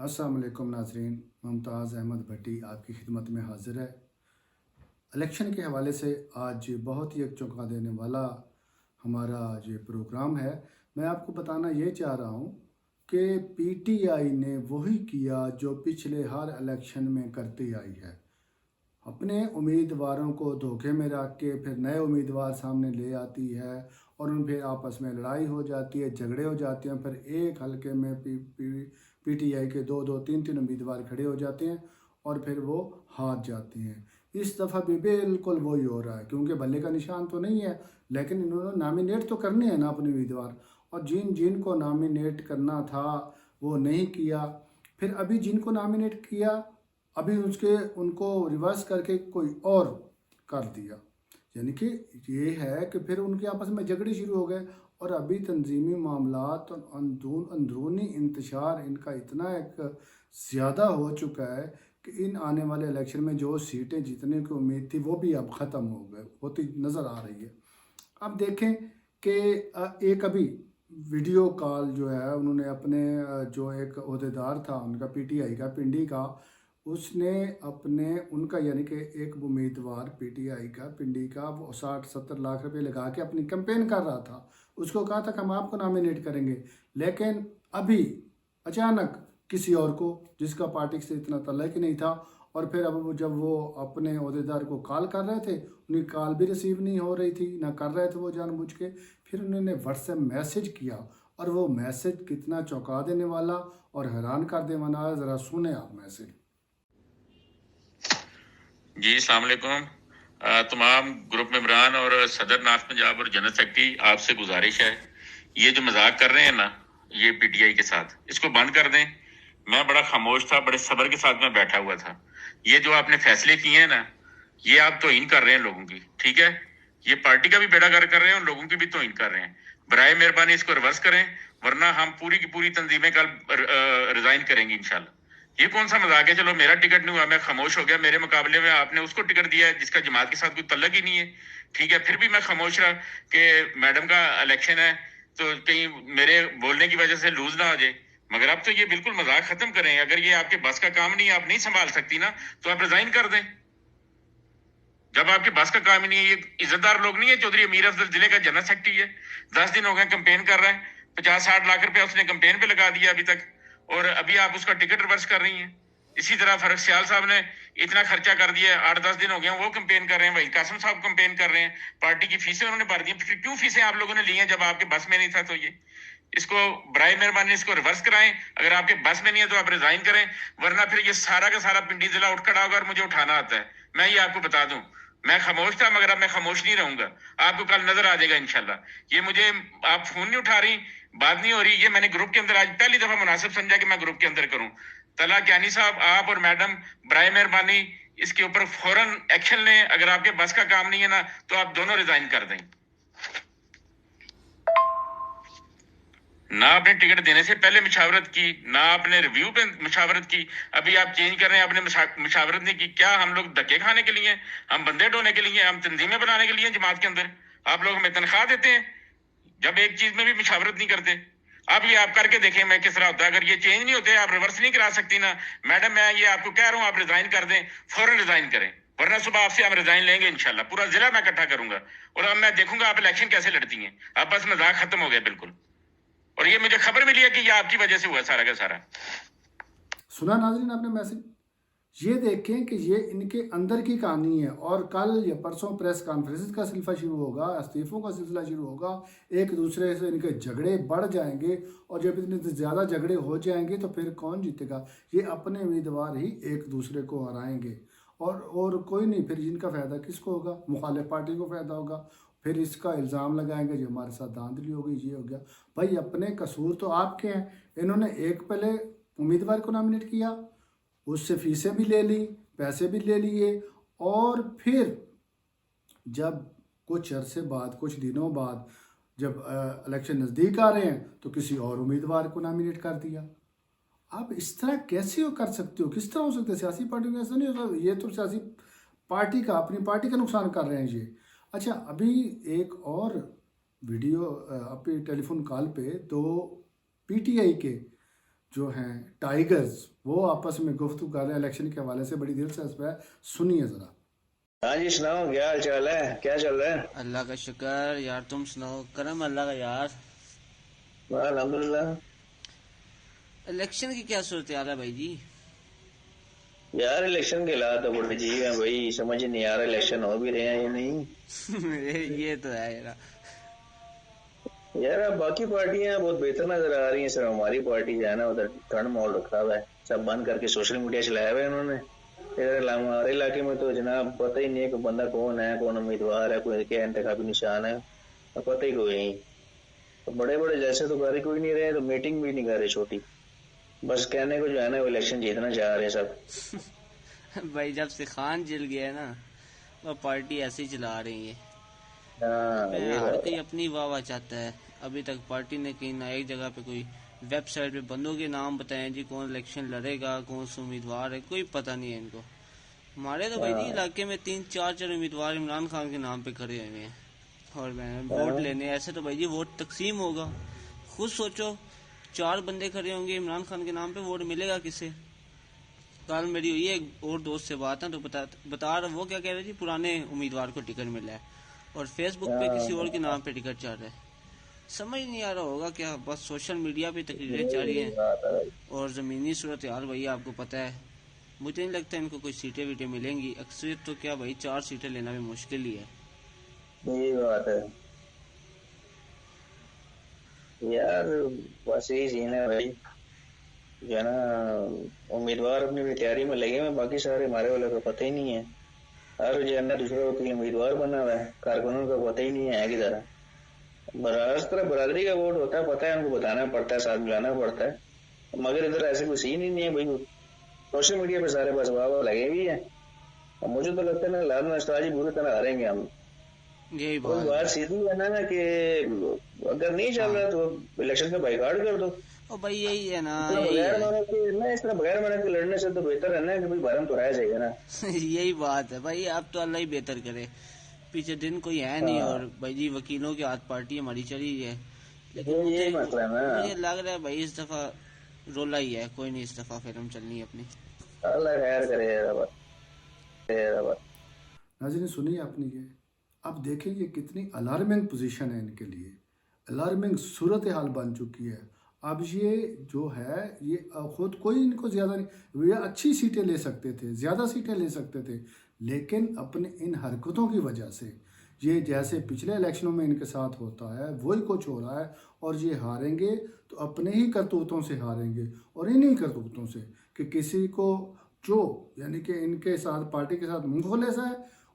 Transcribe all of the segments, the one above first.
अस्सलाम वालेकुम नाज़रीन, मुमताज़ अहमद भट्टी आपकी खिदमत में हाज़िर है। इलेक्शन के हवाले से आज बहुत ही एक चौंका देने वाला हमारा ये प्रोग्राम है। मैं आपको बताना ये चाह रहा हूँ कि पीटीआई ने वही किया जो पिछले हर इलेक्शन में करती आई है। अपने उम्मीदवारों को धोखे में रख के फिर नए उम्मीदवार सामने ले आती है और उन फिर आपस में लड़ाई हो जाती है, झगड़े हो जाते हैं। फिर एक हलके में पीटीआई के दो दो तीन तीन उम्मीदवार खड़े हो जाते हैं और फिर वो हार जाते हैं। इस दफ़ा भी बिल्कुल वही हो रहा है, क्योंकि बल्ले का निशान तो नहीं है, लेकिन इन्होंने नामिनेट तो करने हैं ना अपने उम्मीदवार, और जिन जिन को नामिनेट करना था वो नहीं किया। फिर अभी जिनको नामिनेट किया अभी उसके उनको रिवर्स करके कोई और कर दिया। यानी कि ये है कि फिर उनके आपस में झगड़े शुरू हो गए और अभी तंजीमी मामलात और अंदरूनी इंतशार इनका इतना एक ज़्यादा हो चुका है कि इन आने वाले इलेक्शन में जो सीटें जीतने की उम्मीद थी वो भी अब ख़त्म हो गए होती नज़र आ रही है। अब देखें कि एक अभी वीडियो कॉल जो है उन्होंने अपने जो एक अहदेदार था उनका पीटीआई का पिंडी का, उसने अपने उनका यानी कि एक उम्मीदवार पीटीआई का पिंडी का वो 60-70 लाख रुपए लगा के अपनी कैंपेन कर रहा था। उसको कहा था कि हम आपको नॉमिनेट करेंगे, लेकिन अभी अचानक किसी और को जिसका पार्टी से इतना तल्लुक ही नहीं था, और फिर अब जब वो अपने अहदेदार को कॉल कर रहे थे उनकी कॉल भी रिसीव नहीं हो रही थी, ना कर रहे थे वो जानबूझ के। फिर उन्होंने व्हाट्सएप मैसेज किया और वो मैसेज कितना चौंका देने वाला और हैरान कर देने वाला है, ज़रा सुने आप मैसेज। जी अस्सलाम वालेकुम। तमाम ग्रुप मेंबरान और सदर नाथ पंजाब और जनरल सेक्रेटरी, आपसे गुजारिश है, ये जो मजाक कर रहे हैं ना ये पीटीआई के साथ, इसको बंद कर दें। मैं बड़ा खामोश था, बड़े सब्र के साथ मैं बैठा हुआ था। ये जो आपने फैसले किए हैं ना, ये आप तौहीन कर रहे हैं लोगों की, ठीक है। ये पार्टी का भी बेड़ा गर्क कर रहे हैं और लोगों की भी तौहीन कर रहे हैं। बराए मेहरबानी इसको रिवर्स करें, वरना हम पूरी की पूरी तंजीमें कल रिजाइन करेंगी इंशाल्लाह। ये कौन सा मजाक है? चलो मेरा टिकट नहीं हुआ, मैं खामोश हो गया, मेरे मुकाबले में आपने उसको टिकट दिया है जिसका जमात के साथ कोई तल्लक ही नहीं है, ठीक है। फिर भी मैं खामोश रहा कि मैडम का इलेक्शन है तो कहीं मेरे बोलने की वजह से लूज ना हो जाए। मगर अब तो ये बिल्कुल मजाक खत्म करें। अगर ये आपके बस का काम नहीं है, आप नहीं संभाल सकती ना, तो आप रिजाइन कर दें। जब आपके बस का काम ही नहीं है, ये इज्जतदार लोग नहीं है। चौधरी अमीर अफजल जिले का जनरल सेक्रेटरी है, 10 दिन हो गए कंपेन कर रहा है, 50-60 लाख रुपया उसने कंपेन पे लगा दिया अभी तक, और अभी आप उसका टिकट रिवर्स कर रही हैं। इसी तरह फरक सियाल साहब ने इतना खर्चा कर दिया, 8-10 दिन हो गए वो कंपेन कर रहे हैं, वहीद कासिम साहब कंपेन कर रहे हैं, पार्टी की फीसें उन्होंने भर दी। फिर क्यों फीसें आप लोगों ने ली हैं जब आपके बस में नहीं था? तो ये इसको बराए मेहरबानी इसको रिवर्स कराएं। अगर आपके बस में नहीं है तो आप रिजाइन करें, वरना फिर ये सारा का सारा पिंडी जिला उठ खड़ा होगा और मुझे उठाना आता है। मैं ये आपको बता दूं, मैं खामोश था मगर अब मैं खामोश नहीं रहूंगा। आपको कल नजर आ जाएगा इंशाल्लाह। ये मुझे आप फोन नहीं उठा रही, बात नहीं हो रही, ये मैंने ग्रुप के अंदर आज पहली दफा मुनासिब समझा कि मैं ग्रुप के अंदर करूं। तला क्यानी साहब, आप और मैडम बराए मेहरबानी इसके ऊपर फौरन एक्शन लें। अगर आपके बस का काम नहीं है ना तो आप दोनों रिजाइन कर दें। ना आपने टिकट देने से पहले मुशावरत की, ना आपने रिव्यू पे मुशावरत की, अभी आप चेंज कर रहे हैं, आपने मुशावरत नहीं की। क्या हम लोग धक्के खाने के लिए, हम बंदे ढोने के लिए, हम तंजीमें बनाने के लिए जमात के अंदर आप लोग हमें तनख्वाह देते हैं जब एक चीज में भी मुशावरत नहीं करते? अब ये आप करके देखें मैं किस तरह होता है। अगर ये चेंज नहीं होते, आप रिवर्स नहीं करा सकती ना मैडम, मैं ये आपको कह रहा हूँ, आप रिजाइन कर दें, फौरन रिजाइन करें, वरना सुबह आपसे हम रिजाइन लेंगे इंशाल्लाह। पूरा जिला मैं इकट्ठा करूंगा और अब मैं देखूंगा आप इलेक्शन कैसे लड़ती हैं। अब बस मजाक खत्म हो गया बिल्कुल, और ये मुझे खबर मिली है कि ये आपकी वजह से हुआ सारा का सारा। सुना नाज़रीन आपने मैसेज? ये देखें कि ये इनके अंदर की कहानी है, और कल या परसों प्रेस कॉन्फ्रेंस का सिलसिला शुरू होगा, इस्तीफों का सिलसिला शुरू होगा, एक दूसरे से इनके झगड़े बढ़ जाएंगे, और जब इतने ज़्यादा झगड़े हो जाएंगे तो फिर कौन जीतेगा? ये अपने उम्मीदवार ही एक दूसरे को हराएंगे और कोई नहीं। फिर जिनका फ़ायदा किसको होगा? मुखालिफ पार्टी को फ़ायदा होगा। फिर इसका इल्ज़ाम लगाएंगे जो हमारे साथ धांधली हो गई, ये हो गया। भाई अपने कसूर तो आपके हैं। इन्होंने एक पहले उम्मीदवार को नॉमिनेट किया, उससे फीसें भी ले ली, पैसे भी ले लिए, और फिर जब कुछ अरसे बाद, कुछ दिनों बाद जब इलेक्शन नज़दीक आ रहे हैं तो किसी और उम्मीदवार को नॉमिनेट कर दिया। आप इस तरह कैसे कर सकते हो? किस तरह हो सकता है? सियासी पार्टियों का ऐसा नहीं होता। ये तो सियासी पार्टी का, अपनी पार्टी का नुकसान कर रहे हैं ये। अच्छा, अभी एक और वीडियो अपनी टेलीफोन कॉल पे दो पीटीआई के जो हैं टाइगर्स वो आपस में गुफ्तगू कर रहे हैं इलेक्शन के हवाले से, बड़ी दिलचस्प है, सुनिए ज़रा। हाँ जी, सुनाओ क्या हाल चाल है, क्या चल रहा है? अल्लाह का शुक्र यार, तुम सुनाओ। करम अल्लाह का यार। हाँ, अल्हम्दुलिल्लाह। इलेक्शन की क्या सूरत हाल है भाई जी? यार इलेक्शन के हालात तो बड़े अजीब हैं भाई, समझ ही नहीं आ रहा इलेक्शन हो भी रहे हैं या नहीं। ये तो है यार। यार अब बाकी पार्टियां बहुत बेहतर नजर आ रही हैं, सिर्फ हमारी पार्टी जो है ना उधर ठंड माहौल रखा हुआ है, सब बंद करके सोशल मीडिया चलाया हुआ है उन्होंने। इधर हमारे इलाके में तो जनाब पता ही नहीं है कि बंदा कौन है, कौन उम्मीदवार है, कोई क्या इंतखाबी निशान है, पता ही कोई नहीं। तो बड़े बड़े जैसे तो कर ही कोई नहीं रहे, तो मीटिंग भी नहीं कर रहे छोटी, बस कहने को जो है ना वो इलेक्शन जीतना चाह रहे हैं सब। भाई जब से खान जिल गया है ना, वो पार्टी ऐसे ही चला रही है। हाँ ये हर बात कोई है। अपनी वाह चाहता है। अभी तक पार्टी ने कहीं ना एक जगह पे कोई वेबसाइट पे बंदों के नाम बताए जी, कौन इलेक्शन लड़ेगा, कौन सा उम्मीदवार है, कोई पता नहीं है इनको। हमारे तो भाई जी इलाके में 3-4 उम्मीदवार इमरान खान के नाम पे खड़े हुए हैं, और मैं वोट लेने ऐसे तो भाई जी वोट तकसीम होगा। खुद सोचो, 4 बंदे खड़े होंगे इमरान खान के नाम पे, वोट मिलेगा किसे? कल मेरी हुई है एक और दोस्त से बात है, तो बता रहा, वो क्या कह रहे जी, पुराने उम्मीदवार को टिकट मिला है और फेसबुक पे किसी और के नाम पे टिकट चल रहा है। समझ नहीं आ रहा होगा क्या, बस सोशल मीडिया पे तकरीरें चल रही यही हैं बात है। और ज़मीनी सूरत हाल भाई आपको पता है। मुझे नहीं लगता इनको कोई सीटें वीटें मिलेंगी। अक्सरियत तो क्या भाई, 4 सीटें लेना भी मुश्किल ही है। यही बात है यार, बस यही सीन है भाई, जो है ना उम्मीदवार अपनी अपनी तैयारी में लगे हुए हैं, बाकी सारे हमारे वाले को पता ही नहीं है। हर जो है ना दूसरा वकील उम्मीदवार बना हुआ है, कारकुनों का पता ही नहीं है किधर है। हर तरह बरादरी का वोट होता है, पता है, उनको बताना पड़ता है, साथ मिलाना पड़ता है, मगर इधर ऐसे कोई सीन ही नहीं है भाई। सोशल मीडिया पे सारे बस वाह लगे हुए हैं, और मुझे तो लगता है ना लाजमी अस्ताजी बुरी तरह हारेंगे हम। यही कोई बात बात है। सीधी है ना कि अगर नहीं चल रहा तो इलेक्शन का बाइकाट कर दो। और भाई यही है ना, इतना यही बगैर है। मेहनत के ना, इस तरह बगैर मेहनत के लड़ने से तो बेहतर है ना कि भाई भारत तो राय चाहिए ना। यही बात है भाई, अब तो अल्लाह ही बेहतर करे। पीछे दिन कोई है नहीं, हाँ, और भाई जी वकीलों के हाथ पार्टी हमारी चली है। लेकिन ये मुझे यही मसला है ना। मुझे लग रहा है भाई इस दफा रोला ही है, कोई नहीं, इस दफा फिल्म चलनी है अपनी। अल्लाह खैर करे रब, रब। नाज़रीन सुनिए आपने ये, अब देखें ये कितनी अलार्मिंग पोजीशन है इनके लिए, अलार्मिंग सूरत हाल बन चुकी है। अब ये जो है ये खुद कोई इनको ज़्यादा नहीं, ये अच्छी सीटें ले सकते थे, ज़्यादा सीटें ले सकते थे, लेकिन अपने इन हरकतों की वजह से, ये जैसे पिछले इलेक्शनों में इनके साथ होता है वही कुछ हो रहा है, और ये हारेंगे तो अपने ही करतूतों से हारेंगे, और इन्हीं करतूतों से कि किसी को जो यानी कि इनके साथ पार्टी के साथ मुंहखोलेस है,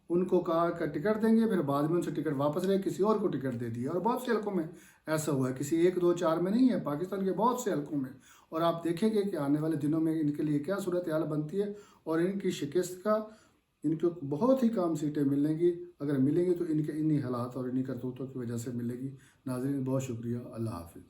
उनको कहा कि टिकट देंगे, फिर बाद में उनसे टिकट वापस ले किसी और को टिकट दे दिया। और बहुत से हलकों में ऐसा हुआ है, किसी 1-2-4 में नहीं है, पाकिस्तान के बहुत से हलकों में। और आप देखेंगे कि आने वाले दिनों में इनके लिए क्या सूरत हाल बनती है, और इनकी शिकस्त का इनको बहुत ही कम सीटें मिलेंगी, अगर मिलेंगी तो इनके इन्हीं हालात और इन्हीं करतूतों की वजह से मिलेगी। नाज़रीन बहुत शुक्रिया, अल्लाह हाफिज़।